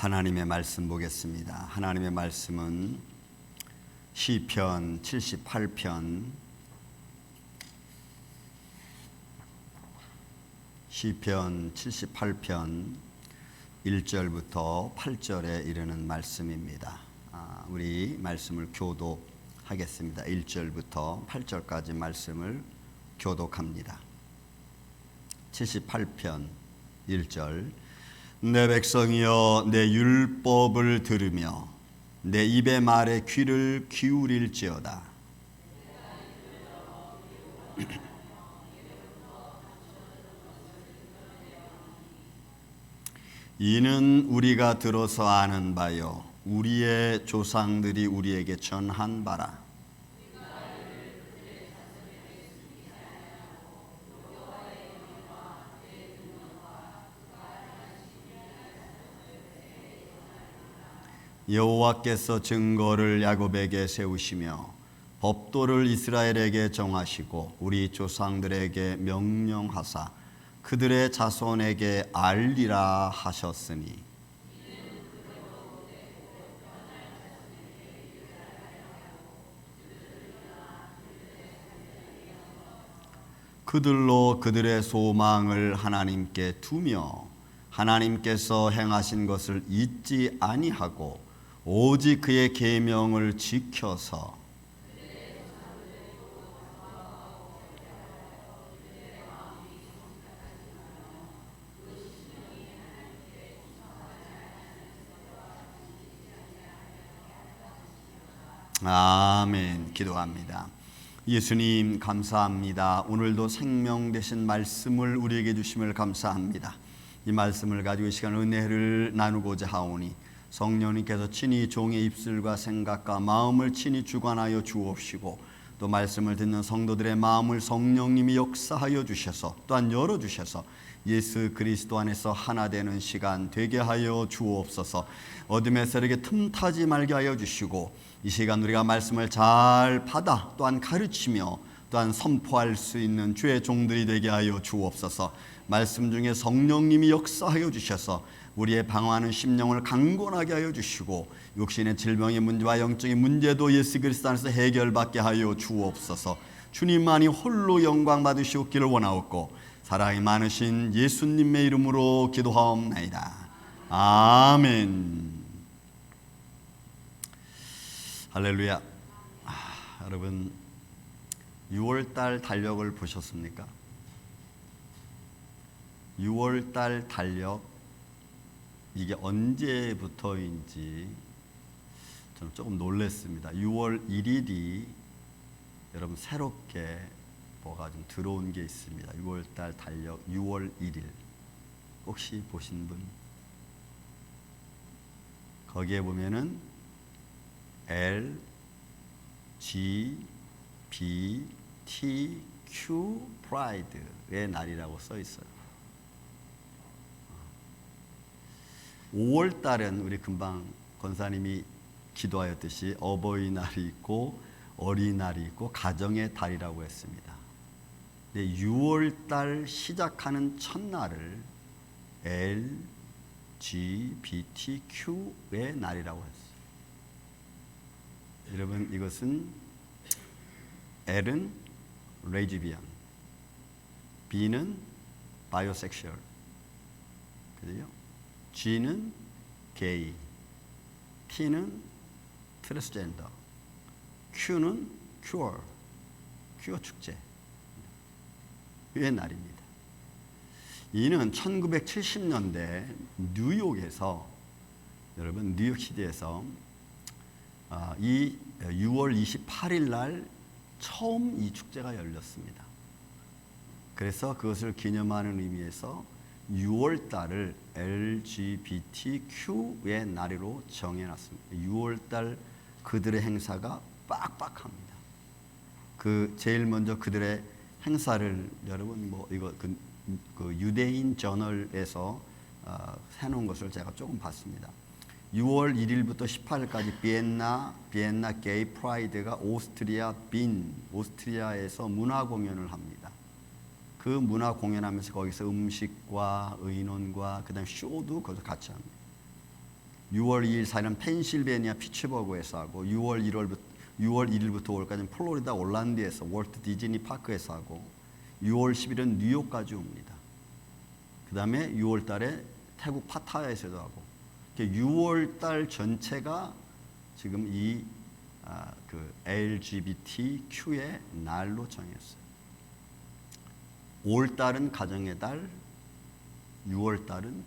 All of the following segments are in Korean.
하나님의 말씀 보겠습니다. 하나님의 말씀은 시편 78편 1절부터 8절에 이르는 말씀입니다. 우리 말씀을 교독하겠습니다. 1절부터 8절까지 말씀을 교독합니다. 78편 1절. 내 백성이여 내 율법을 들으며 내 입의 말에 귀를 기울일지어다. 이는 우리가 들어서 아는 바요 우리의 조상들이 우리에게 전한 바라. 여호와께서 증거를 야곱에게 세우시며 법도를 이스라엘에게 정하시고 우리 조상들에게 명령하사 그들의 자손에게 알리라 하셨으니 그들로 그들의 소망을 하나님께 두며 하나님께서 행하신 것을 잊지 아니하고 오직 그의 계명을 지켜서 아멘. 기도합니다. 예수님 감사합니다. 오늘도 생명 되신 말씀을 우리에게 주심을 감사합니다. 이 말씀을 가지고 이 시간 은혜를 나누고자 하오니 성령님께서 친히 종의 입술과 생각과 마음을 친히 주관하여 주옵시고 또 말씀을 듣는 성도들의 마음을 성령님이 역사하여 주셔서 또한 열어주셔서 예수 그리스도 안에서 하나 되는 시간 되게 하여 주옵소서. 어둠의 세력에 틈타지 말게 하여 주시고 이 시간 우리가 말씀을 잘 받아 또한 가르치며 또한 선포할 수 있는 주의 종들이 되게 하여 주옵소서. 말씀 중에 성령님이 역사하여 주셔서 우리의 방황하는 심령을 강건하게 하여 주시고 육신의 질병의 문제와 영적인 문제도 예수 그리스도 안에서 해결받게 하여 주옵소서. 주님만이 홀로 영광 받으시옵기를 원하옵고 사랑이 많으신 예수님의 이름으로 기도하옵나이다. 아멘. 할렐루야. 여러분 6월달 달력을 보셨습니까? 6월달 달력 이게 언제부터인지 저는 조금 놀랐습니다. 6월 1일이 여러분 새롭게 뭐가 좀 들어온 게 있습니다. 6월달 달력 6월 1일 혹시 보신 분? 거기에 보면은 L, G, B, T, Q, 프라이드의 날이라고 써 있어요. 5월 달은 우리 금방 권사님이 기도하였듯이 어버이날이 있고 어린이날이 있고 가정의 달이라고 했습니다. 근데 6월 달 시작하는 첫날을 L, G, B, T, Q의 날이라고 했어요. 여러분 이것은 L은 레즈비언, B는 바이오섹슈얼, 그죠? G는 게이, T는 트랜스젠더, Q는 큐어 축제의 날입니다. 이는 1970년대 뉴욕에서 여러분 뉴욕시티에서 이 6월 28일 날 처음 이 축제가 열렸습니다. 그래서 그것을 기념하는 의미에서 6월 달을 LGBTQ의 날로 정해놨습니다. 6월 달 그들의 행사가 빡빡합니다. 제일 먼저 그들의 행사를 여러분 이거 그 유대인 저널에서 해놓은 것을 제가 조금 봤습니다. 6월 1일부터 18일까지 비엔나 게이 프라이드가 오스트리아에서 문화 공연을 합니다. 그 문화 공연하면서 거기서 음식과 의논과 그다음 쇼도 거기서 같이 합니다. 6월 2일, 4일은 펜실베니아 피츠버그에서 하고 6월 1일부터 5월까지는 플로리다 올란드에서 월트 디즈니 파크에서 하고 6월 10일은 뉴욕까지 옵니다. 그 다음에 6월 달에 태국 파타야에서도 하고 6월 달 전체가 지금 이 LGBTQ의 날로 정했어요. 5월 달은 가정의 달, 6월 달은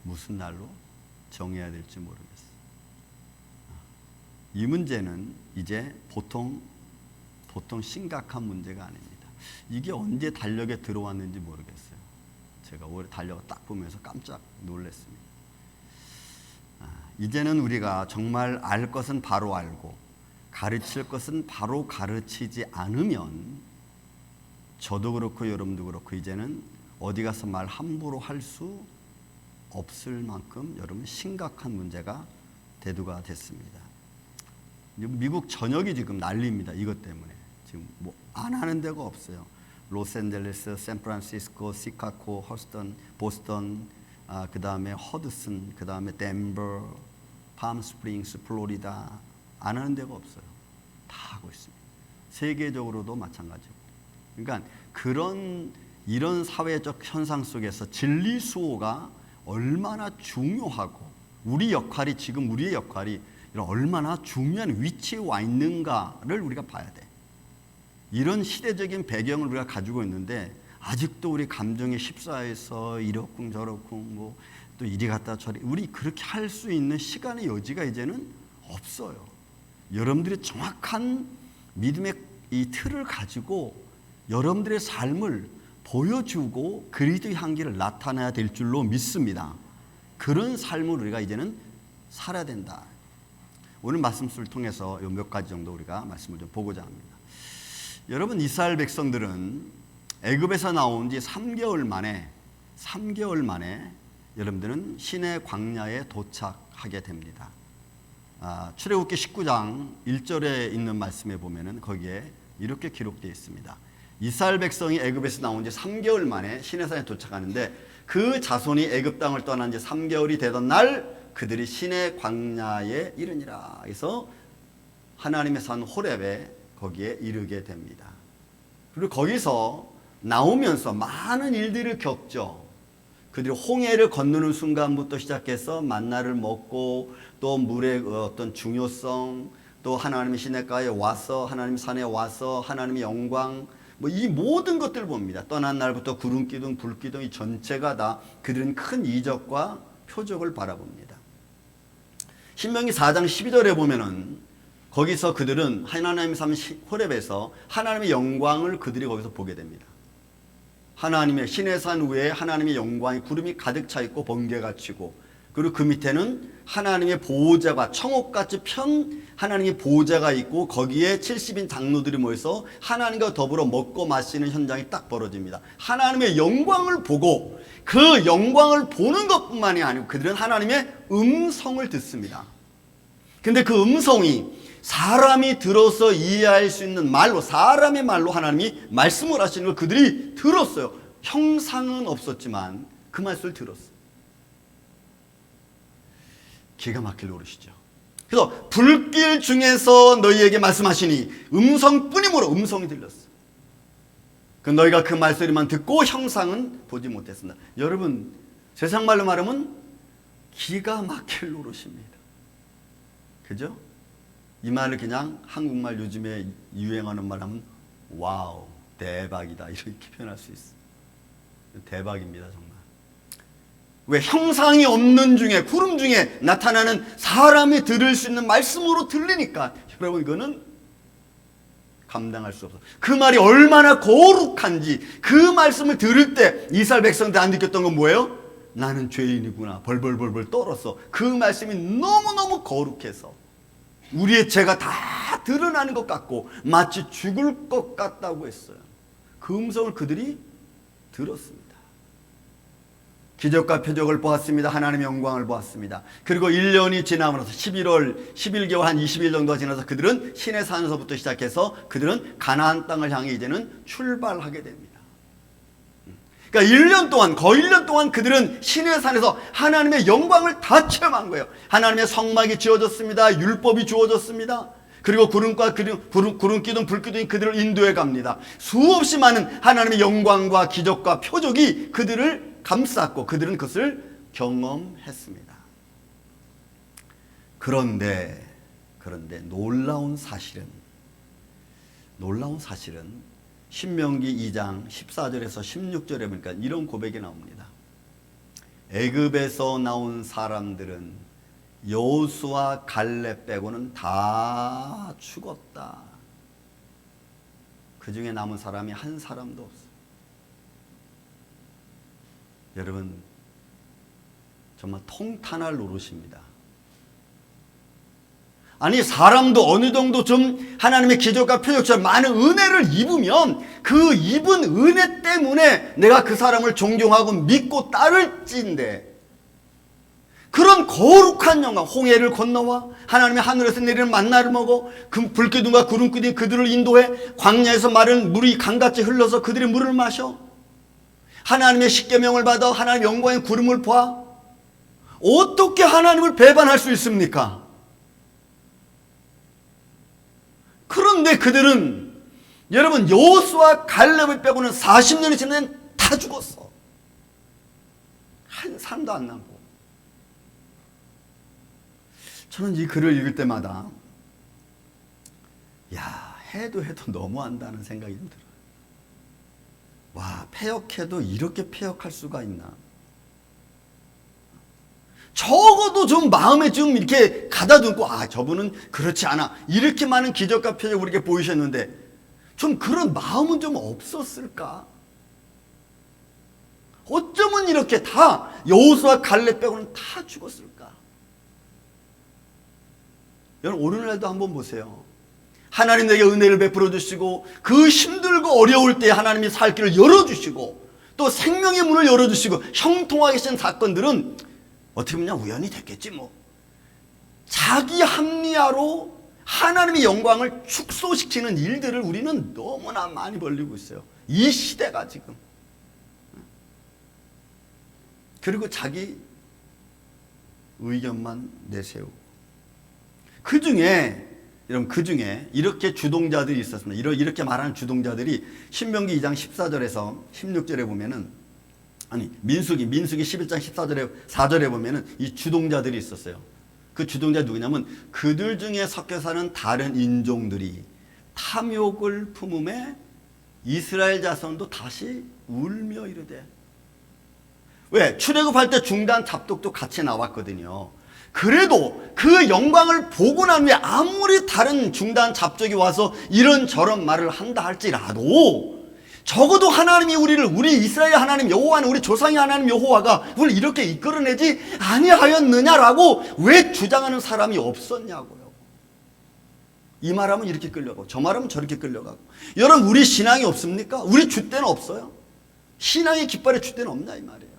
무슨 날로 정해야 될지 모르겠어요. 이 문제는 이제 보통 심각한 문제가 아닙니다. 이게 언제 달력에 들어왔는지 모르겠어요. 제가 올해 달력을 딱 보면서 깜짝 놀랐습니다. 이제는 우리가 정말 알 것은 바로 알고 가르칠 것은 바로 가르치지 않으면 저도 그렇고 여러분도 그렇고 이제는 어디 가서 말 함부로 할 수 없을 만큼 여러분 심각한 문제가 대두가 됐습니다. 미국 전역이 지금 난리입니다. 이것 때문에 지금 뭐 안 하는 데가 없어요. 로스앤젤레스, 샌프란시스코, 시카고, 허스턴, 보스턴, 그 다음에 허드슨, 그 다음에 덴버, 팜스프링스, 플로리다 안 하는 데가 없어요. 다 하고 있습니다. 세계적으로도 마찬가지고. 그러니까 이런 사회적 현상 속에서 진리 수호가 얼마나 중요하고 우리의 역할이 얼마나 중요한 위치에 와 있는가를 우리가 봐야 돼. 이런 시대적인 배경을 우리가 가지고 있는데 아직도 우리 감정에 휩싸여서 이러쿵 저러쿵 뭐 또 이리 갔다 저리 우리 그렇게 할 수 있는 시간의 여지가 이제는 없어요. 여러분들이 정확한 믿음의 이 틀을 가지고 여러분들의 삶을 보여주고 그리스도의 향기를 나타내야 될 줄로 믿습니다. 그런 삶을 우리가 이제는 살아야 된다. 오늘 말씀을 통해서 몇 가지 정도 우리가 말씀을 좀 보고자 합니다. 여러분, 이스라엘 백성들은 애굽에서 나온 지 3개월 만에 여러분들은 시내 광야에 도착하게 됩니다. 출애굽기 19장 1절에 있는 말씀에 보면은 거기에 이렇게 기록되어 있습니다. 이스라엘 백성이 애굽에서 나온 지 3개월 만에 시내산에 도착하는데 그 자손이 애굽 땅을 떠난 지 3개월이 되던 날 그들이 시내 광야에 이르니라. 그래서 하나님의 산 호렙에 거기에 이르게 됩니다. 그리고 거기서 나오면서 많은 일들을 겪죠. 그들이 홍해를 건너는 순간부터 시작해서 만나를 먹고 또 물의 어떤 중요성, 또 하나님의 시내가에 와서 하나님 산에 와서 하나님의 영광, 뭐 이 모든 것들을 봅니다. 떠난 날부터 구름 기둥, 불 기둥 이 전체가 다 그들은 큰 이적과 표적을 바라봅니다. 신명기 4장 12절에 보면은 거기서 그들은 하나님의 산 호렙에서 하나님의 영광을 그들이 거기서 보게 됩니다. 하나님의 시내산 위에 하나님의 영광이 구름이 가득 차 있고 번개가 치고 그리고 그 밑에는 하나님의 보호자가 청옥같이 편 하나님의 보호자가 있고 거기에 70인 장로들이 모여서 하나님과 더불어 먹고 마시는 현장이 딱 벌어집니다. 하나님의 영광을 보고 그 영광을 보는 것뿐만이 아니고 그들은 하나님의 음성을 듣습니다. 근데 그 음성이 사람이 들어서 이해할 수 있는 말로 사람의 말로 하나님이 말씀을 하시는 걸 그들이 들었어요. 형상은 없었지만 그 말씀을 들었어요. 기가 막힐 노릇이죠. 그래서 불길 중에서 너희에게 말씀하시니 음성뿐이므로 음성이 들렸어. 그 너희가 그 말소리만 듣고 형상은 보지 못했습니다. 여러분 세상 말로 말하면 기가 막힐 노릇입니다. 그죠? 이 말을 그냥 한국말 요즘에 유행하는 말 하면 와우 대박이다 이렇게 표현할 수 있어요. 대박입니다 정말. 왜 형상이 없는 중에 구름 중에 나타나는 사람이 들을 수 있는 말씀으로 들리니까 여러분 이거는 감당할 수 없어. 그 말이 얼마나 거룩한지 그 말씀을 들을 때 이스라엘 백성들 안 느꼈던 건 뭐예요? 나는 죄인이구나 벌벌벌벌 떨었어. 그 말씀이 너무너무 거룩해서 우리의 죄가 다 드러나는 것 같고 마치 죽을 것 같다고 했어요. 그 음성을 그들이 들었습니다. 기적과 표적을 보았습니다. 하나님의 영광을 보았습니다. 그리고 1년이 지나고 나서 11개월 한 20일 정도가 지나서 그들은 시내산에서부터 시작해서 그들은 가나안 땅을 향해 이제는 출발하게 됩니다. 그러니까 1년 동안, 거의 1년 동안 그들은 시내산에서 하나님의 영광을 다 체험한 거예요. 하나님의 성막이 지어졌습니다. 율법이 주어졌습니다. 그리고 구름 기둥, 불 기둥이 그들을 인도해 갑니다. 수없이 많은 하나님의 영광과 기적과 표적이 그들을 감쌌고 그들은 그것을 경험했습니다. 그런데 놀라운 사실은 신명기 2장 14절에서 16절에 보니까 이런 고백이 나옵니다. 애굽에서 나온 사람들은 여호수아 갈렙 빼고는 다 죽었다. 그 중에 남은 사람이 한 사람도 없어요. 여러분, 정말 통탄할 노릇입니다. 아니, 사람도 어느 정도 좀 하나님의 기적과 표적처럼 많은 은혜를 입으면 그 입은 은혜 때문에 내가 그 사람을 존경하고 믿고 따를지인데, 그런 거룩한 영광, 홍해를 건너와 하나님의 하늘에서 내리는 만나를 먹어 불기둥과 구름기둥이 그들을 인도해 광야에서 마른 물이 강같이 흘러서 그들의 물을 마셔 하나님의 십계명을 받아 하나님의 영광의 구름을 봐. 어떻게 하나님을 배반할 수 있습니까? 그런데 그들은 여러분 여호수아 갈렙을 빼고는 40년이 지나면 다 죽었어. 한 사람도 안 남고. 저는 이 글을 읽을 때마다 해도 너무한다는 생각이 좀 들어요. 와, 패역해도 이렇게 패역할 수가 있나? 적어도 좀 마음에 좀 이렇게 가다듬고, 저분은 그렇지 않아. 이렇게 많은 기적과 표적 우리에게 보이셨는데, 좀 그런 마음은 좀 없었을까? 어쩌면 이렇게 다 여호수아 갈렙 빼고는 다 죽었을까? 여러분, 오늘날도 한번 보세요. 하나님 내게 은혜를 베풀어 주시고 그 힘들고 어려울 때 하나님이 살 길을 열어주시고 또 생명의 문을 열어주시고 형통하게 하신 사건들은 어떻게 보면 우연이 됐겠지 뭐. 자기 합리화로 하나님의 영광을 축소시키는 일들을 우리는 너무나 많이 벌리고 있어요. 이 시대가 지금. 그리고 자기 의견만 내세우고. 그 중에 이렇게 주동자들이 있었습니다. 이렇게 말하는 주동자들이 신명기 2장 14절에서 16절에 보면은, 민수기 11장 4절에 보면은 이 주동자들이 있었어요. 그 주동자 누구냐면 그들 중에 섞여 사는 다른 인종들이 탐욕을 품음에 이스라엘 자손도 다시 울며 이르되. 왜? 출애굽할 때 중단 잡독도 같이 나왔거든요. 그래도 그 영광을 보고 난 후에 아무리 다른 중단 잡족이 와서 이런저런 말을 한다 할지라도 적어도 하나님이 우리 이스라엘 하나님 여호와는 우리 조상의 하나님 여호와가 우리를 이렇게 이끌어내지 아니하였느냐라고 왜 주장하는 사람이 없었냐고요. 이 말하면 이렇게 끌려가고 저 말하면 저렇게 끌려가고. 여러분, 우리 신앙이 없습니까? 우리 줏대는 없어요? 신앙의 깃발에 줏대는 없냐 이 말이에요.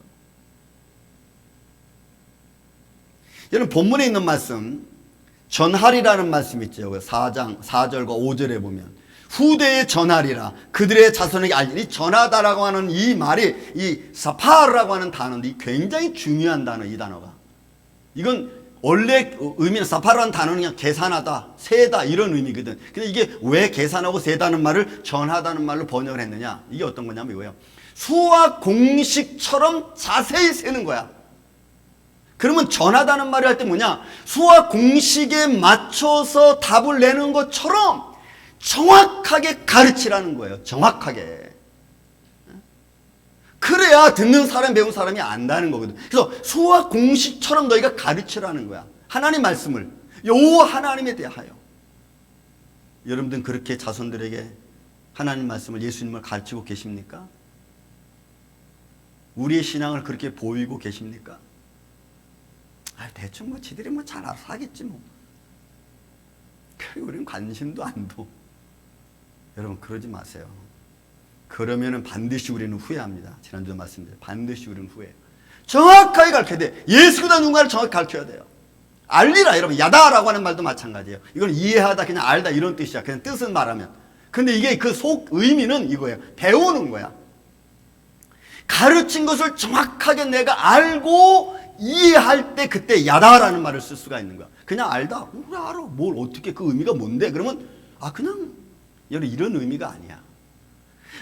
여러분, 본문에 있는 말씀 전하리라는 말씀 있죠. 4장 4절과 5절에 보면 후대에 전하리라 그들의 자손에게 알리니. 전하다라고 하는 이 말이 이 사파르라고 하는 단어인데 굉장히 중요한 단어. 이 단어가 이건 원래 의미는 사파르라는 단어는 그냥 계산하다, 세다 이런 의미거든. 근데 이게 왜 계산하고 세다는 말을 전하다는 말로 번역을 했느냐, 이게 어떤 거냐면 이거예요. 수학 공식처럼 자세히 세는 거야. 그러면 전하다는 말을 할 때 뭐냐, 수학 공식에 맞춰서 답을 내는 것처럼 정확하게 가르치라는 거예요. 정확하게. 그래야 듣는 사람, 배운 사람이 안다는 거거든. 그래서 수학 공식처럼 너희가 가르치라는 거야. 하나님 말씀을, 여호와 하나님에 대하여. 여러분들은 그렇게 자손들에게 하나님 말씀을, 예수님을 가르치고 계십니까? 우리의 신앙을 그렇게 보이고 계십니까? 대충 지들이 잘 알아서 하겠지 뭐. 그리고 우리는 관심도 안 둬. 여러분, 그러지 마세요. 그러면은 반드시 우리는 후회합니다. 지난주에 말씀드렸죠. 반드시 우리는 후회해요. 정확하게 가르쳐야 돼. 예수가 누군가를 정확히 가르쳐야 돼요. 알리라. 여러분, 야다라고 하는 말도 마찬가지예요. 이건 이해하다, 그냥 알다 이런 뜻이야. 그냥 뜻은 말하면. 근데 이게 그 속 의미는 이거예요. 배우는 거야. 가르친 것을 정확하게 내가 알고 이해할 때 그때 야다라는 말을 쓸 수가 있는 거야. 그냥 알다. 그래 알아. 뭘 어떻게 그 의미가 뭔데? 그러면 그냥 이런 의미가 아니야.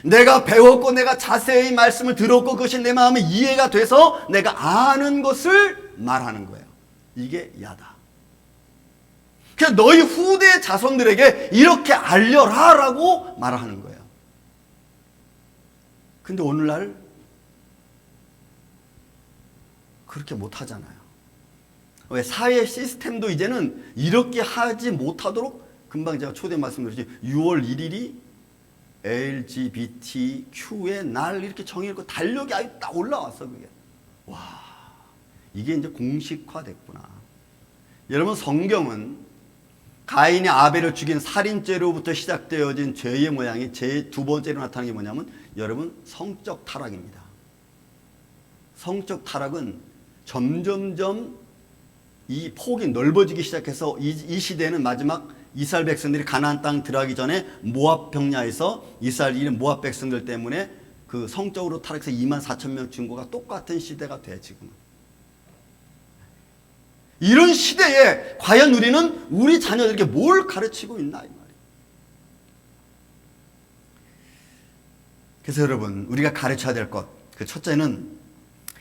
내가 배웠고 내가 자세히 말씀을 들었고 그것이 내 마음에 이해가 돼서 내가 아는 것을 말하는 거예요. 이게 야다. 그래서 너희 후대 자손들에게 이렇게 알려라 라고 말하는 거예요. 근데 오늘날 그렇게 못하잖아요. 왜? 사회 시스템도 이제는 이렇게 하지 못하도록, 금방 제가 초대 말씀드렸지 6월 1일이 LGBTQ의 날 이렇게 정해놓고 달력이 아예 딱 올라왔어. 그게 와, 이게 이제 공식화됐구나. 여러분, 성경은 가인이 아벨을 죽인 살인죄로부터 시작되어진 죄의 모양이 제 두 번째로 나타나는 게 뭐냐면, 여러분, 성적 타락입니다. 성적 타락은 점점점 이 폭이 넓어지기 시작해서 이 시대는 마지막 이스라엘 백성들이 가나안 땅 들어가기 전에 모압 병야에서 이스라엘 모압 백성들 때문에 그 성적으로 타락해서 24,000명 죽은 거가 똑같은 시대가 돼. 지금 이런 시대에 과연 우리는 우리 자녀들에게 뭘 가르치고 있나 이 말이에요. 그래서 여러분, 우리가 가르쳐야 될 것, 그 첫째는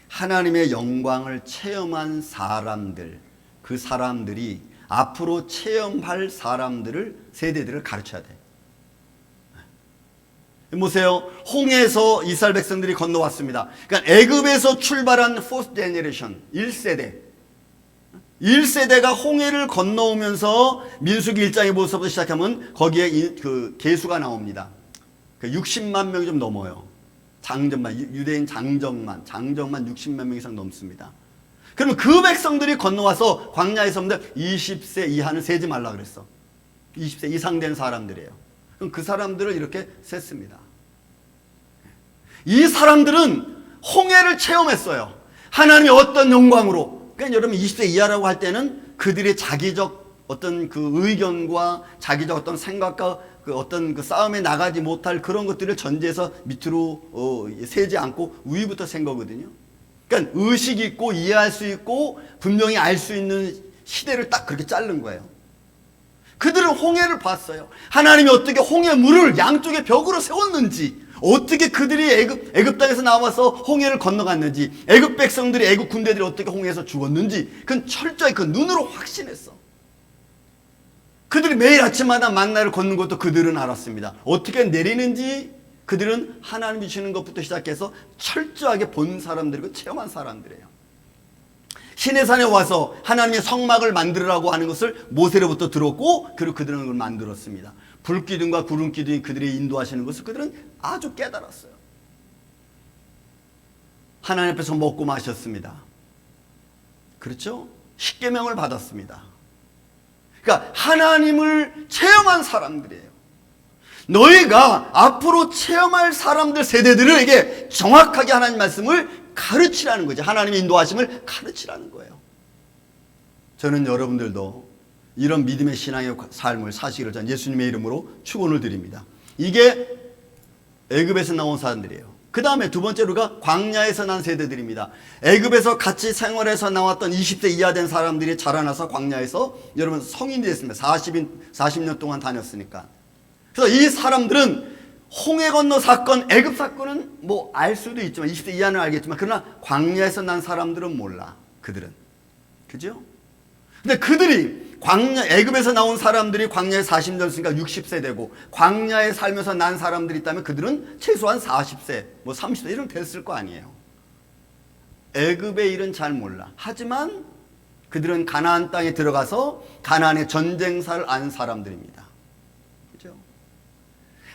하나님의 영광을 체험한 사람들, 그 사람들이 앞으로 체험할 사람들을, 세대들을 가르쳐야 돼. 보세요. 홍해에서 이스라엘 백성들이 건너왔습니다. 그러니까 애굽에서 출발한 fourth generation, 1세대가 홍해를 건너오면서 민수기 1장의 모습부터 시작하면 거기에 그 계수가 나옵니다. 60만 명이 좀 넘어요. 장정만, 유대인 장정만 60만 명 이상 넘습니다. 그러면 그 백성들이 건너와서 광야에서부터 20세 이하는 세지 말라 그랬어. 20세 이상 된 사람들이에요. 그럼 그 사람들을 이렇게 셌습니다. 이 사람들은 홍해를 체험했어요. 하나님의 어떤 영광으로. 그러니까 여러분, 20세 이하라고 할 때는 그들의 자기적 어떤 그 의견과 자기적 어떤 생각과 그 어떤 그 싸움에 나가지 못할 그런 것들을 전제해서 밑으로 세지 않고 위부터 센 거거든요. 그러니까 의식 있고 이해할 수 있고 분명히 알 수 있는 시대를 딱 그렇게 자른 거예요. 그들은 홍해를 봤어요. 하나님이 어떻게 홍해 물을 양쪽에 벽으로 세웠는지, 어떻게 그들이 애굽 땅에서 나와서 홍해를 건너갔는지, 애굽 백성들이, 애굽 군대들이 어떻게 홍해에서 죽었는지, 그건 철저히 그 눈으로 확신했어. 그들이 매일 아침마다 만나를 걷는 것도 그들은 알았습니다. 어떻게 내리는지 그들은 하나님이 주시는 것부터 시작해서 철저하게 본 사람들이고 체험한 사람들이에요. 시내산에 와서 하나님의 성막을 만들으라고 하는 것을 모세로부터 들었고, 그리고 그들은 그걸 만들었습니다. 불기둥과 구름기둥이 그들이 인도하시는 것을 그들은 아주 깨달았어요. 하나님 앞에서 먹고 마셨습니다. 그렇죠? 십계명을 받았습니다. 그러니까 하나님을 체험한 사람들이에요. 너희가 앞으로 체험할 사람들, 세대들에게 정확하게 하나님 말씀을 가르치라는 거죠. 하나님의 인도하심을 가르치라는 거예요. 저는 여러분들도 이런 믿음의 신앙의 삶을 사시기를 전 예수님의 이름으로 축원을 드립니다. 이게 애굽에서 나온 사람들이에요. 그 다음에 두 번째로가 광야에서 난 세대들입니다. 애굽에서 같이 생활해서 나왔던 20세 이하 된 사람들이 자라나서 광야에서 여러분 성인이 됐습니다. 40년 동안 다녔으니까. 그래서 이 사람들은 홍해 건너 사건, 애굽 사건은 뭐 알 수도 있지만 20세 이하는 알겠지만, 그러나 광야에서 난 사람들은 몰라. 그들은. 그죠? 근데 그들이 애굽에서 나온 사람들이 광야에 40년 있으니까 60세 되고, 광야에 살면서 난 사람들이 있다면 그들은 최소한 40세, 뭐 30세 이런 됐을 거 아니에요. 애굽의 일은 잘 몰라. 하지만 그들은 가나안 땅에 들어가서 가나안의 전쟁사를 안 사람들입니다. 그죠?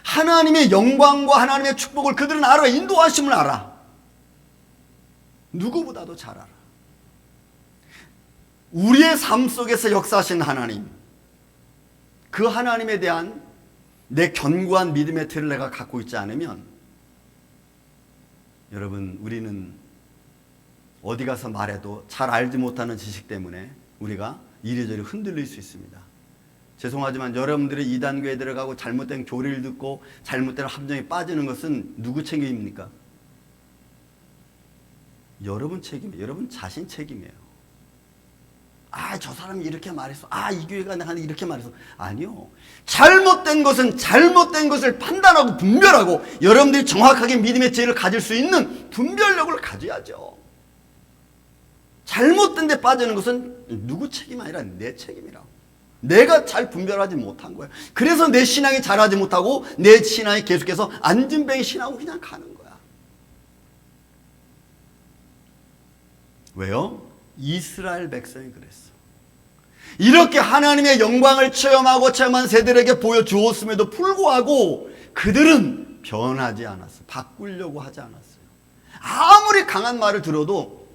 하나님의 영광과 하나님의 축복을 그들은 알아. 인도하심을 알아. 누구보다도 잘 알아. 우리의 삶 속에서 역사하신 하나님, 그 하나님에 대한 내 견고한 믿음의 틀을 내가 갖고 있지 않으면, 여러분, 우리는 어디 가서 말해도 잘 알지 못하는 지식 때문에 우리가 이리저리 흔들릴 수 있습니다. 죄송하지만 여러분들이 이단교에 들어가고 잘못된 교리를 듣고 잘못된 함정에 빠지는 것은 누구 책임입니까? 여러분 책임이에요. 여러분 자신 책임이에요. 저 사람이 이렇게 말했어. 이 교회가 나한테 이렇게 말했어. 아니요. 잘못된 것은 잘못된 것을 판단하고 분별하고 여러분들이 정확하게 믿음의 지혜를 가질 수 있는 분별력을 가져야죠. 잘못된 데 빠지는 것은 누구 책임이 아니라 내 책임이라고. 내가 잘 분별하지 못한 거예요. 그래서 내 신앙이 잘하지 못하고 내 신앙이 계속해서 안진뱅이 신앙으로 그냥 가는 거야. 왜요? 이스라엘 백성이 그랬어. 이렇게 하나님의 영광을 체험한 세대에게 보여주었음에도 불구하고 그들은 변하지 않았어. 바꾸려고 하지 않았어요. 아무리 강한 말을 들어도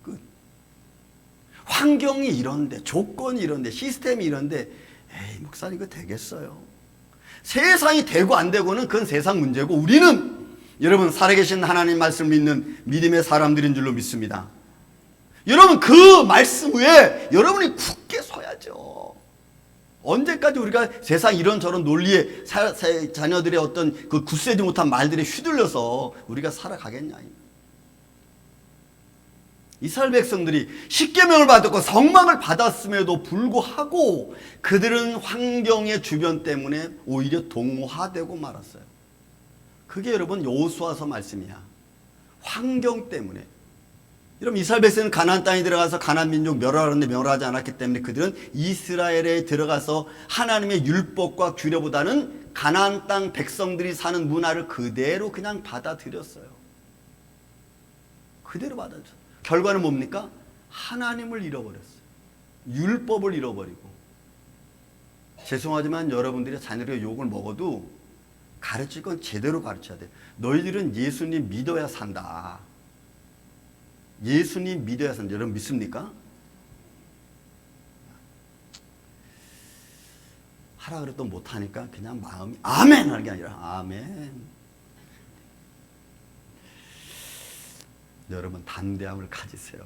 끝. 환경이 이런데, 조건이 이런데, 시스템이 이런데, 목사님 이거 되겠어요? 세상이 되고 안 되고는 그건 세상 문제고, 우리는 여러분 살아계신 하나님 말씀을 믿는 믿음의 사람들인 줄로 믿습니다. 여러분 그 말씀 위에 여러분이 굳게 서야죠. 언제까지 우리가 세상 이런저런 논리에 자녀들의 어떤 그 굳세지 못한 말들에 휘둘려서 우리가 살아가겠냐. 이스라엘 백성들이 십계명을 받았고 성막을 받았음에도 불구하고 그들은 환경의 주변 때문에 오히려 동화되고 말았어요. 그게 여러분 여호수아서 말씀이야. 환경 때문에. 여러분 이스라엘 백성은 가나안 땅에 들어가서 가나안 민족 멸하라는데 멸하지 않았기 때문에 그들은 이스라엘에 들어가서 하나님의 율법과 규례보다는 가나안 땅 백성들이 사는 문화를 그대로 그냥 받아들였어요. 그대로 받아들였어요. 결과는 뭡니까? 하나님을 잃어버렸어요. 율법을 잃어버리고. 죄송하지만 여러분들이 자녀들의 욕을 먹어도 가르칠 건 제대로 가르쳐야 돼. 너희들은 예수님 믿어야 산다. 예수님 믿어야 산다. 여러분 믿습니까? 하라 그래도 못하니까 그냥 마음이 아멘 하는 게 아니라 아멘. 여러분 담대함을 가지세요.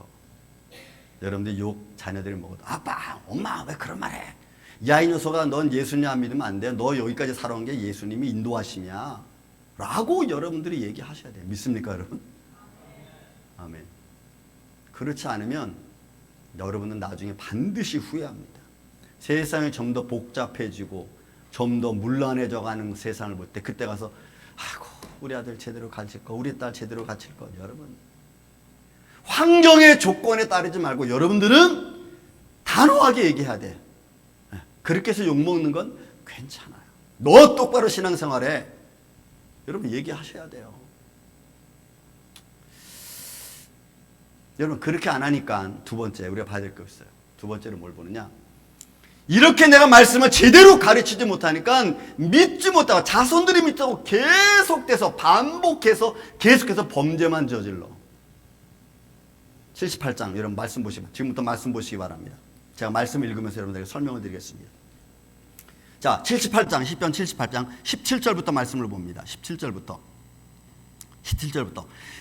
여러분들 욕 자녀들이 먹어도 아빠 엄마 왜 그런 말 해? 야 이 녀석아 넌 예수님 안 믿으면 안 돼. 너 여기까지 살아온 게 예수님이 인도하심이야 라고 여러분들이 얘기하셔야 돼요. 믿습니까 여러분? 아멘. 그렇지 않으면 여러분은 나중에 반드시 후회합니다. 세상이 좀 더 복잡해지고 좀 더 문란해져 가는 세상을 볼 때 그때 가서 아이고 우리 아들 제대로 가르칠 거 우리 딸 제대로 가르칠 거. 여러분 환경의 조건에 따르지 말고 여러분들은 단호하게 얘기해야 돼. 그렇게 해서 욕먹는 건 괜찮아요. 너 똑바로 신앙생활해. 여러분 얘기하셔야 돼요. 여러분 그렇게 안 하니까 두 번째 우리가 봐야 될 거 있어요. 두 번째로 뭘 보느냐. 이렇게 내가 말씀을 제대로 가르치지 못하니까 믿지 못하고 자손들이 믿다고 계속돼서 반복해서 계속해서 범죄만 저질러. 78장 여러분 말씀 보시면 지금부터 말씀 보시기 바랍니다. 제가 말씀 읽으면서 여러분들에게 설명을 드리겠습니다. 자 78장 시편 78장 17절부터 말씀을 봅니다. 17절부터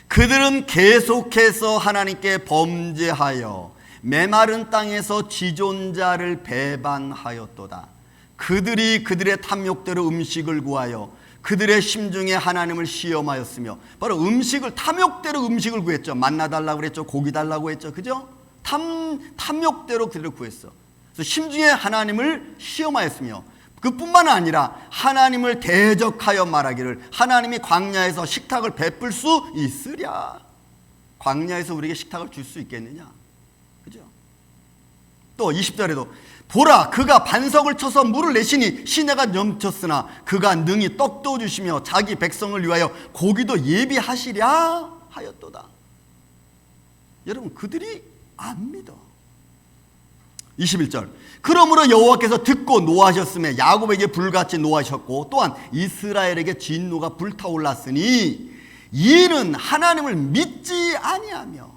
그들은 계속해서 하나님께 범죄하여 메마른 땅에서 지존자를 배반하였도다. 그들이 그들의 탐욕대로 음식을 구하여 그들의 심중에 하나님을 시험하였으며 바로 음식을 탐욕대로 음식을 구했죠. 만나 달라고 그랬죠. 고기 달라고 했죠. 그죠? 탐욕대로 그들을 구했어. 그래서 심중에 하나님을 시험하였으며 그뿐만 아니라 하나님을 대적하여 말하기를 하나님이 광야에서 식탁을 베풀 수 있으랴. 광야에서 우리에게 식탁을 줄 수 있겠느냐. 그죠? 또 20절에도 보라 그가 반석을 쳐서 물을 내시니 시내가 넘쳤으나 그가 능히 떡도 주시며 자기 백성을 위하여 고기도 예비하시랴 하였도다. 여러분 그들이 안 믿어. 21절 그러므로 여호와께서 듣고 노하셨으며 야곱에게 불같이 노하셨고 또한 이스라엘에게 진노가 불타올랐으니 이는 하나님을 믿지 아니하며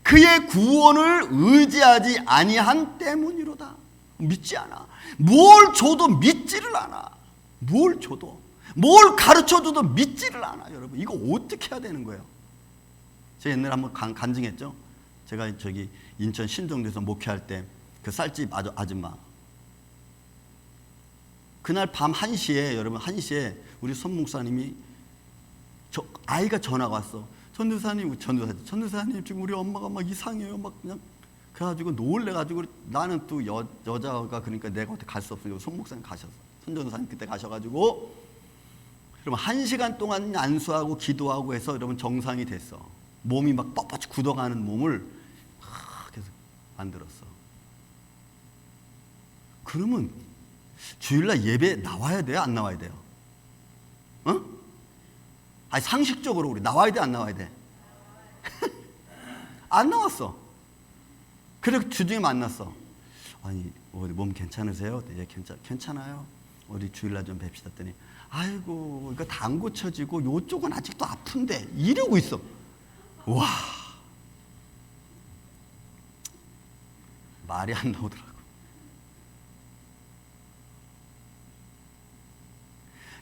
그의 구원을 의지하지 아니한 때문이로다. 믿지 않아. 뭘 줘도 믿지를 않아. 뭘 줘도 뭘 가르쳐줘도 믿지를 않아. 여러분 이거 어떻게 해야 되는 거예요? 제가 옛날에 한번 간증했죠. 제가 저기 인천 신정도에서 목회할 때 그 쌀집 아줌마 그날 밤 1시에 여러분 1시에 우리 손 목사님이 아이가 전화가 왔어. 전도사님 지금 우리 엄마가 막 이상해요. 막 그냥 그래가지고 놀래가지고 나는 또 여자가 그러니까 내가 어떻게 갈 수 없으니까 송 목사님 가셨어. 손전도사님 그때 가셔가지고 그러면 1시간 동안 안수하고 기도하고 해서 여러분 정상이 됐어. 몸이 막 뻣뻣이 굳어가는 몸을 막 계속 만들었어. 그러면 주일날 예배 나와야 돼요? 안 나와야 돼요? 아니 상식적으로 우리 나와야 돼? 안 나와야 돼? 안 나왔어. 그래서 주중에 만났어. 아니 몸 괜찮으세요? 네, 괜찮아요. 우리 주일날 좀 뵙시다 했더니 아이고 이거 다 안 고쳐지고 요쪽은 아직도 아픈데 이러고 있어. 와 말이 안 나오더라고.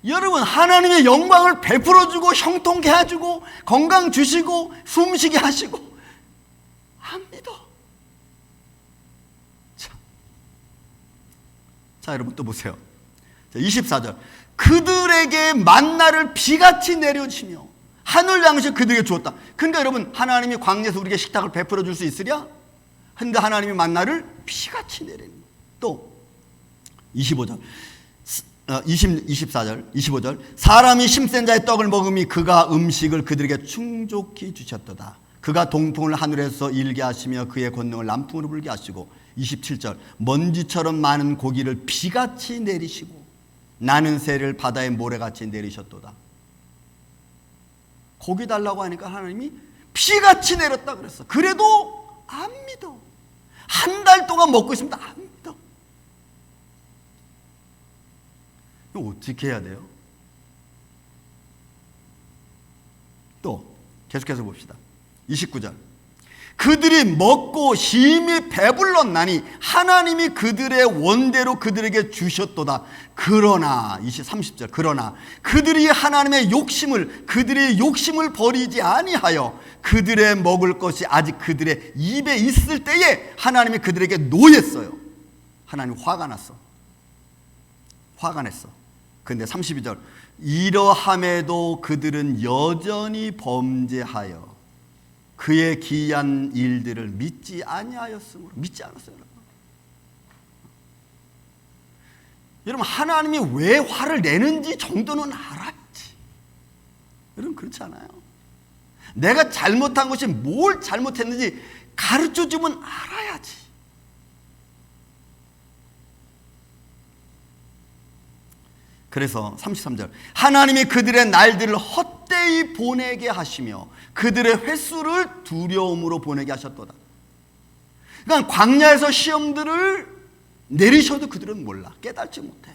여러분 하나님의 영광을 베풀어주고 형통케 해주고 건강 주시고 숨쉬게 하시고 안 믿어. 자 여러분 또 보세요. 24절 그들에게 만나를 비같이 내려주시며 하늘 양식 그들에게 주었다. 그러니까 여러분 하나님이 광야에서 우리에게 식탁을 베풀어 줄 수 있으랴? 근데 하나님이 만나를 비같이 내리는. 또 25절 24절 25절 사람이 힘센 자의 떡을 먹음이 그가 음식을 그들에게 충족히 주셨도다. 그가 동풍을 하늘에서 일게 하시며 그의 권능을 남풍으로 불게 하시고 27절 먼지처럼 많은 고기를 비같이 내리시고 나는 새를 바다의 모래같이 내리셨도다. 고기 달라고 하니까 하나님이 비같이 내렸다 그랬어. 그래도 안 믿어. 한 달 동안 먹고 있습니다. 안 믿어. 이거 어떻게 해야 돼요? 또 계속해서 봅시다. 29절 그들이 먹고 심히 배불렀나니 하나님이 그들의 원대로 그들에게 주셨도다. 그러나 30절 그러나 그들이 하나님의 그들의 욕심을 버리지 아니하여 그들의 먹을 것이 아직 그들의 입에 있을 때에 하나님이 그들에게 노했어요. 하나님 화가 났어. 화가 냈어. 근데 32절 이러함에도 그들은 여전히 범죄하여 그의 기이한 일들을 믿지 아니하였으므로 믿지 않았어요. 여러분 하나님이 왜 화를 내는지 정도는 알아야지. 여러분 그렇지 않아요? 내가 잘못한 것이 뭘 잘못했는지 가르쳐주면 알아야지. 그래서 33절 하나님이 그들의 날들을 헛되이 보내게 하시며 그들의 횟수를 두려움으로 보내게 하셨도다. 그러니까 광야에서 시험들을 내리셔도 그들은 몰라. 깨닫지 못해.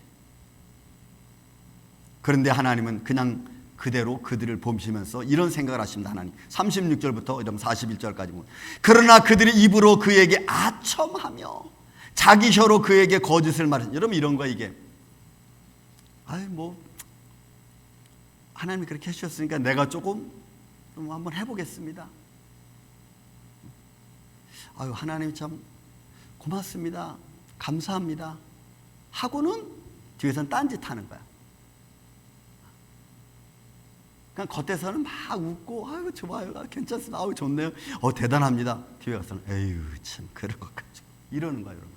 그런데 하나님은 그냥 그대로 그들을 보시면서 이런 생각을 하십니다. 하나님 36절부터 이런 41절까지 보면 그러나 그들이 입으로 그에게 아첨하며 자기 혀로 그에게 거짓을 말하신. 여러분 이런 거야 이게. 하나님이 그렇게 해주셨으니까 내가 조금 한번 해보겠습니다. 하나님 참 고맙습니다. 감사합니다. 하고는 뒤에서는 딴짓 하는 거야. 그냥 겉에서는 막 웃고 좋아요. 괜찮습니다. 좋네요. 대단합니다. 뒤에 가서는 에휴 참 그럴 것 가지고 이러는 거야 여러분.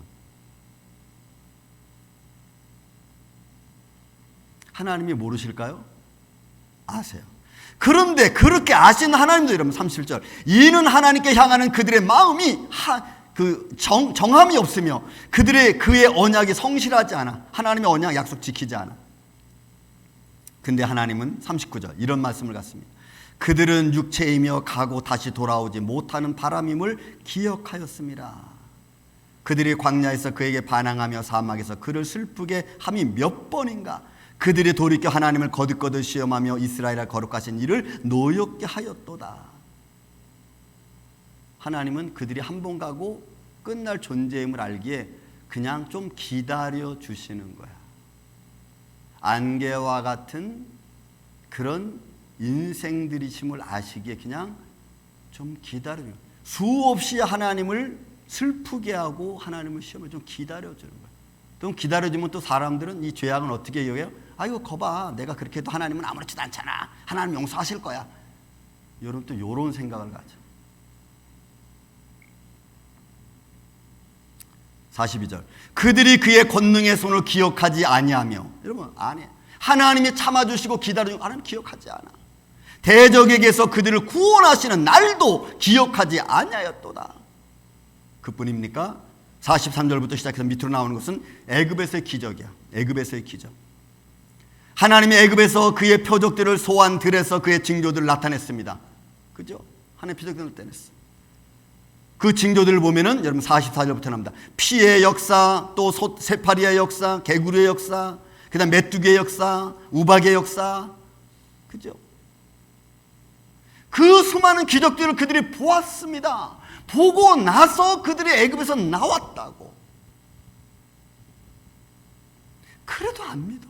하나님이 모르실까요? 아세요. 그런데 그렇게 아시는 하나님도 여러분 37절 이는 하나님께 향하는 그들의 마음이 정함이 없으며 그의 언약이 성실하지 않아. 하나님의 언약 약속 지키지 않아. 근데 하나님은 39절 이런 말씀을 갖습니다. 그들은 육체이며 가고 다시 돌아오지 못하는 바람임을 기억하였습니다. 그들이 광야에서 그에게 반항하며 사막에서 그를 슬프게 함이 몇 번인가. 그들이 돌이켜 하나님을 거듭거듭 시험하며 이스라엘을 거룩하신 이를 노엽게 하였도다. 하나님은 그들이 한 번 가고 끝날 존재임을 알기에 그냥 좀 기다려 주시는 거야. 안개와 같은 그런 인생들이심을 아시기에 그냥 좀 기다려요. 수없이 하나님을 슬프게 하고 하나님을 시험을 좀 기다려주는 거예요. 좀 기다려주면 또 사람들은 이 죄악은 어떻게 여겨요? 아이고 거봐, 내가 그렇게 해도 하나님은 아무렇지도 않잖아, 하나님 용서하실 거야. 여러분 또 이런 생각을 가져. 42절, 그들이 그의 권능의 손을 기억하지 아니하며. 여러분 안 해. 하나님이 참아주시고 기다려주고 하나님 기억하지 않아. 대적에게서 그들을 구원하시는 날도 기억하지 아니하였도다. 그뿐입니까? 43절부터 시작해서 밑으로 나오는 것은 애굽에서의 기적이야. 애굽에서의 기적. 하나님이 애굽에서 그의 표적들을 소환 들에서 그의 징조들을 나타냈습니다. 그죠? 하나님의 표적들을 나타냈어. 그 징조들을 보면은 여러분 44절부터 나옵니다. 피의 역사, 또 세파리의 역사, 개구리의 역사, 그 다음 메뚜기의 역사, 우박의 역사. 그죠? 그 수많은 기적들을 그들이 보았습니다. 보고 나서 그들이 애굽에서 나왔다고. 그래도 안 믿어.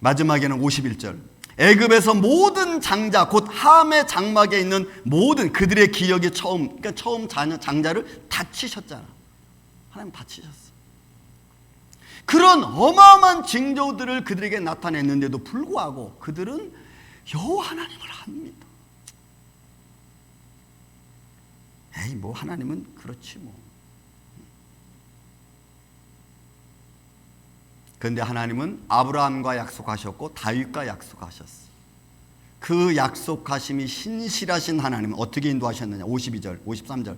마지막에는 51절, 애굽에서 모든 장자 곧 함의 장막에 있는 모든 그들의 기억이 그러니까 처음 장자를 다 치셨잖아. 하나님 다 치셨어. 그런 어마어마한 징조들을 그들에게 나타냈는데도 불구하고 그들은 여호와 하나님을 안 믿어. 에이 뭐 하나님은 그렇지 뭐. 그런데 하나님은 아브라함과 약속하셨고 다윗과 약속하셨어. 그 약속하심이 신실하신 하나님은 어떻게 인도하셨느냐. 52절 53절,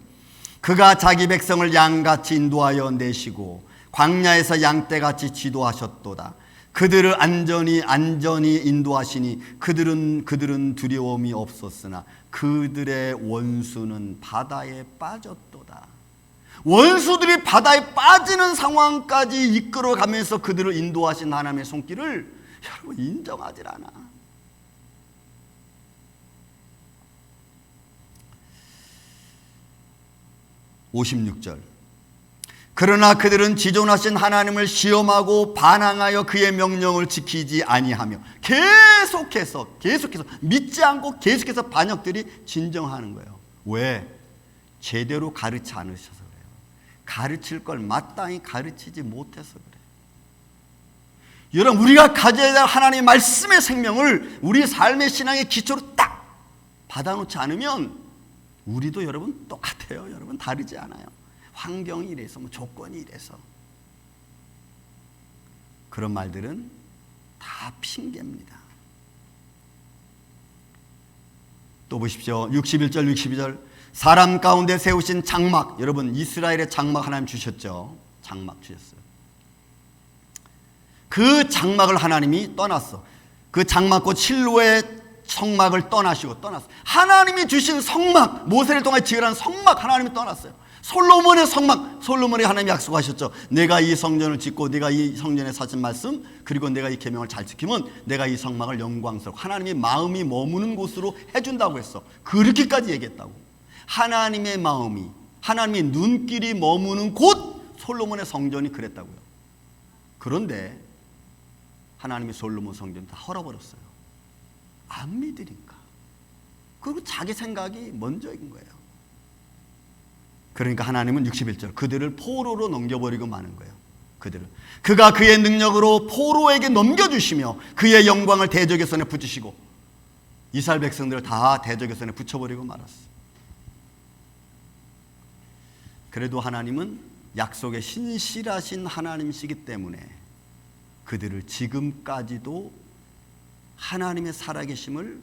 그가 자기 백성을 양같이 인도하여 내시고 광야에서 양떼같이 지도하셨도다. 그들을 안전히 인도하시니 그들은 두려움이 없었으나 그들의 원수는 바다에 빠졌도다. 원수들이 바다에 빠지는 상황까지 이끌어가면서 그들을 인도하신 하나님의 손길을 여러분 인정하질 않아. (56절) 그러나 그들은 지존하신 하나님을 시험하고 반항하여 그의 명령을 지키지 아니하며. 계속해서 믿지 않고 계속해서 반역들이 진정하는 거예요. 왜? 제대로 가르치 않으셔서 그래요. 가르칠 걸 마땅히 가르치지 못해서 그래요. 여러분 우리가 가져야 될 하나님의 말씀의 생명을 우리 삶의 신앙의 기초로 딱 받아놓지 않으면 우리도 여러분 똑같아요. 여러분 다르지 않아요. 환경이 이래서 뭐 조건이 이래서. 그런 말들은 다 핑계입니다. 또 보십시오. 61절 62절, 사람 가운데 세우신 장막. 여러분 이스라엘의 장막 하나님 주셨죠. 장막 주셨어요. 그 장막을 하나님이 떠났어. 그 장막 곧 실로의 성막을 떠났어. 하나님이 주신 성막, 모세를 통해 지으라는 성막 하나님이 떠났어요. 솔로몬의 성막, 솔로몬이 하나님이 약속하셨죠. 내가 이 성전을 짓고 내가 이 성전에 사신 말씀 그리고 내가 이 계명을 잘 지키면 내가 이 성막을 영광스럽고 하나님의 마음이 머무는 곳으로 해준다고 했어. 그렇게까지 얘기했다고. 하나님의 마음이, 하나님의 눈길이 머무는 곳, 솔로몬의 성전이 그랬다고요. 그런데 하나님이 솔로몬 성전 다 헐어버렸어요. 안 믿으니까. 그리고 자기 생각이 먼저인 거예요. 그러니까 하나님은 61절, 그들을 포로로 넘겨버리고 마는 거예요. 그가 그의 능력으로 포로에게 넘겨주시며 그의 영광을 대적의 손에 붙이시고. 이스라엘 백성들을 다 대적의 손에 붙여버리고 말았어요. 그래도 하나님은 약속에 신실하신 하나님이시기 때문에 그들을 지금까지도 하나님의 살아계심을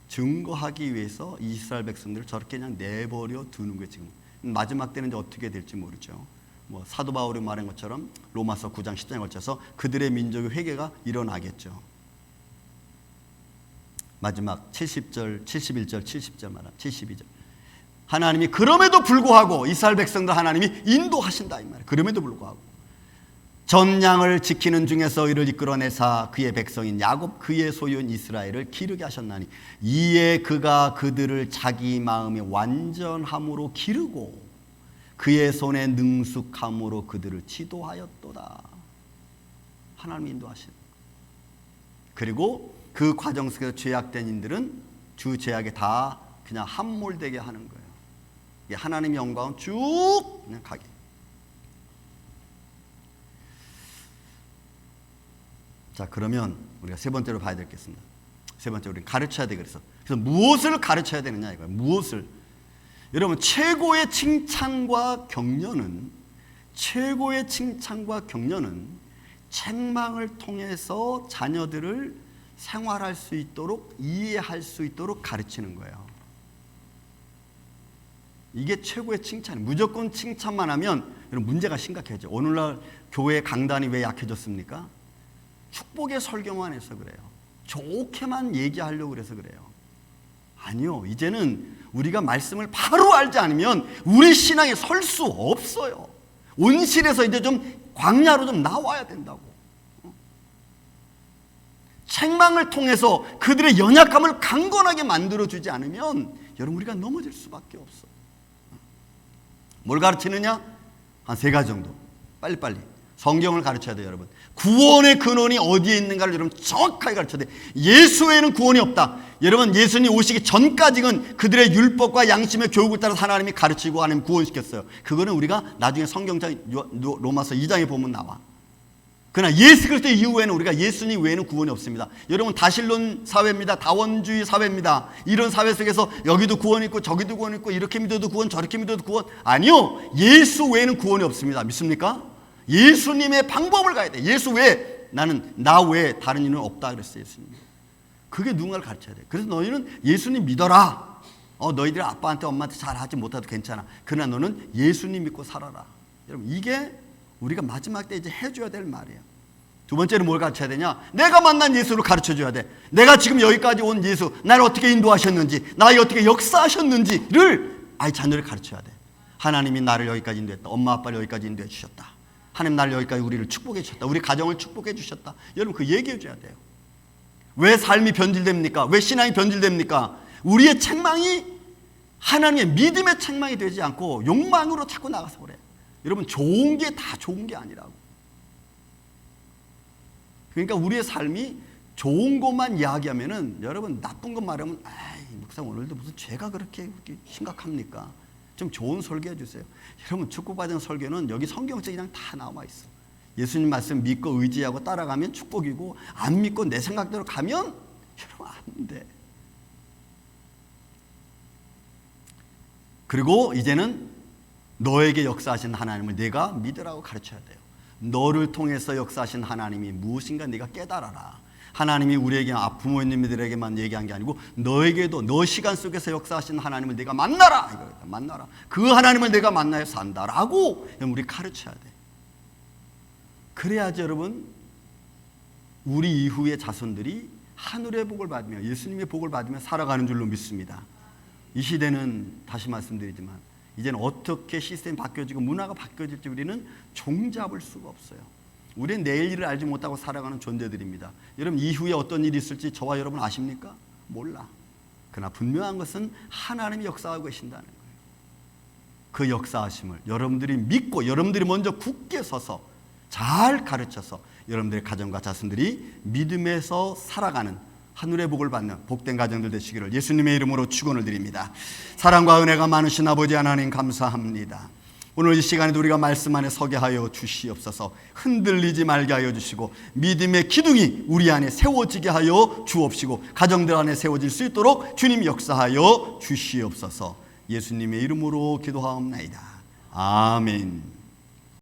증거하기 위해서 이스라엘 백성들을 저렇게 그냥 내버려 두는 거예요. 지금 마지막 때는 이제 어떻게 될지 모르죠. 뭐 사도 바울이 말한 것처럼 로마서 9장 10장에 걸쳐서 그들의 민족의 회개가 일어나겠죠. 마지막 70절, 71절, 70절 말합니다. 72절. 하나님이 그럼에도 불구하고 이스라엘 백성들 하나님이 인도하신다 이 말이에요. 그럼에도 불구하고 전 양을 지키는 중에서 이를 이끌어내사 그의 백성인 야곱 그의 소유인 이스라엘을 기르게 하셨나니 이에 그가 그들을 자기 마음의 완전함으로 기르고 그의 손에 능숙함으로 그들을 지도하였도다. 하나님이 인도하신. 그리고 그 과정 속에서 죄악된 인들은 주 죄악에 다 그냥 함몰되게 하는 거예요. 하나님의 영광은 쭉 그냥 가게. 자, 그러면 우리가 세 번째로 봐야 되겠습니다. 세 번째, 우리는 가르쳐야 돼. 그래서 무엇을 가르쳐야 되느냐 이거예요. 무엇을. 여러분, 최고의 칭찬과 격려는 책망을 통해서 자녀들을 생활할 수 있도록, 이해할 수 있도록 가르치는 거예요. 이게 최고의 칭찬이에요. 무조건 칭찬만 하면 여러분 문제가 심각해져. 오늘날 교회 강단이 왜 약해졌습니까? 축복의 설교만 해서 그래요. 좋게만 얘기하려고 그래서 그래요. 아니요, 이제는 우리가 말씀을 바로 알지 않으면 우리 신앙에 설 수 없어요. 온실에서 이제 좀 광야로 좀 나와야 된다고. 책망을 통해서 그들의 연약함을 강건하게 만들어주지 않으면 여러분 우리가 넘어질 수밖에 없어. 뭘 가르치느냐? 한 세 가지 정도. 빨리빨리. 성경을 가르쳐야 돼요, 여러분. 구원의 근원이 어디에 있는가를 여러분 정확하게 가르쳐야 돼요. 예수 외에는 구원이 없다. 여러분, 예수님 오시기 전까지는 그들의 율법과 양심의 교육을 따라서 하나님이 가르치고 하나님 구원시켰어요. 그거는 우리가 나중에 성경장 로마서 2장에 보면 나와. 그러나 예수 그리스도 이후에는 우리가 예수님 외에는 구원이 없습니다. 여러분, 다신론 사회입니다. 다원주의 사회입니다. 이런 사회 속에서 여기도 구원이 있고 저기도 구원이 있고 이렇게 믿어도 구원 저렇게 믿어도 구원. 아니요, 예수 외에는 구원이 없습니다. 믿습니까? 예수님의 방법을 가야 돼. 예수 외에 나 외에 다른 이는 없다 그랬어요, 예수님. 그게 누군가를 가르쳐야 돼. 그래서 너희는 예수님 믿어라. 너희들이 아빠한테 엄마한테 잘하지 못해도 괜찮아. 그러나 너는 예수님 믿고 살아라. 여러분, 이게 우리가 마지막 때 이제 해줘야 될 말이에요. 두 번째는 뭘 가르쳐야 되냐? 내가 만난 예수를 가르쳐줘야 돼. 내가 지금 여기까지 온 예수, 나를 어떻게 인도하셨는지, 나에게 어떻게 역사하셨는지를 아이 자녀를 가르쳐야 돼. 하나님이 나를 여기까지 인도했다. 엄마 아빠를 여기까지 인도해 주셨다. 하나님 나를 여기까지 우리를 축복해 주셨다. 우리 가정을 축복해 주셨다. 여러분, 그 얘기해 줘야 돼요. 왜 삶이 변질됩니까? 왜 신앙이 변질됩니까? 우리의 책망이 하나님의 믿음의 책망이 되지 않고 욕망으로 자꾸 나가서 그래. 여러분, 좋은 게 다 좋은 게 아니라고. 그러니까 우리의 삶이 좋은 것만 이야기하면은 여러분 나쁜 것 말하면 목사님 오늘도 무슨 죄가 그렇게 심각합니까? 좀 좋은 설교해 주세요. 여러분, 축복받은 설교는 여기 성경책에 그냥 다 나와 있어. 예수님 말씀 믿고 의지하고 따라가면 축복이고, 안 믿고 내 생각대로 가면 여러분 안 돼. 그리고 이제는 너에게 역사하신 하나님을 내가 믿으라고 가르쳐야 돼요. 너를 통해서 역사하신 하나님이 무엇인가 네가 깨달아라. 하나님이 우리에게 부모님들에게만 얘기한 게 아니고 너에게도 너 시간 속에서 역사하신 하나님을 내가 만나라. 이거다. 만나라. 그 하나님을 내가 만나야 산다라고 우리 가르쳐야 돼. 그래야지 여러분 우리 이후의 자손들이 하늘의 복을 받으며 예수님의 복을 받으며 살아가는 줄로 믿습니다. 이 시대는 다시 말씀드리지만 이제는 어떻게 시스템이 바뀌어지고 문화가 바뀌어질지 우리는 종잡을 수가 없어요. 우리는 내일 일을 알지 못하고 살아가는 존재들입니다. 여러분, 이후에 어떤 일이 있을지 저와 여러분 아십니까? 몰라. 그러나 분명한 것은 하나님이 역사하고 계신다는 거예요. 그 역사하심을 여러분들이 믿고 여러분들이 먼저 굳게 서서 잘 가르쳐서 여러분들의 가정과 자손들이 믿음에서 살아가는 하늘의 복을 받는 복된 가정들 되시기를 예수님의 이름으로 축원을 드립니다. 사랑과 은혜가 많으신 아버지 하나님 감사합니다. 오늘 이 시간에도 우리가 말씀 안에 서게 하여 주시옵소서. 흔들리지 말게 하여 주시고 믿음의 기둥이 우리 안에 세워지게 하여 주옵시고 가정들 안에 세워질 수 있도록 주님 역사하여 주시옵소서. 예수님의 이름으로 기도하옵나이다. 아멘.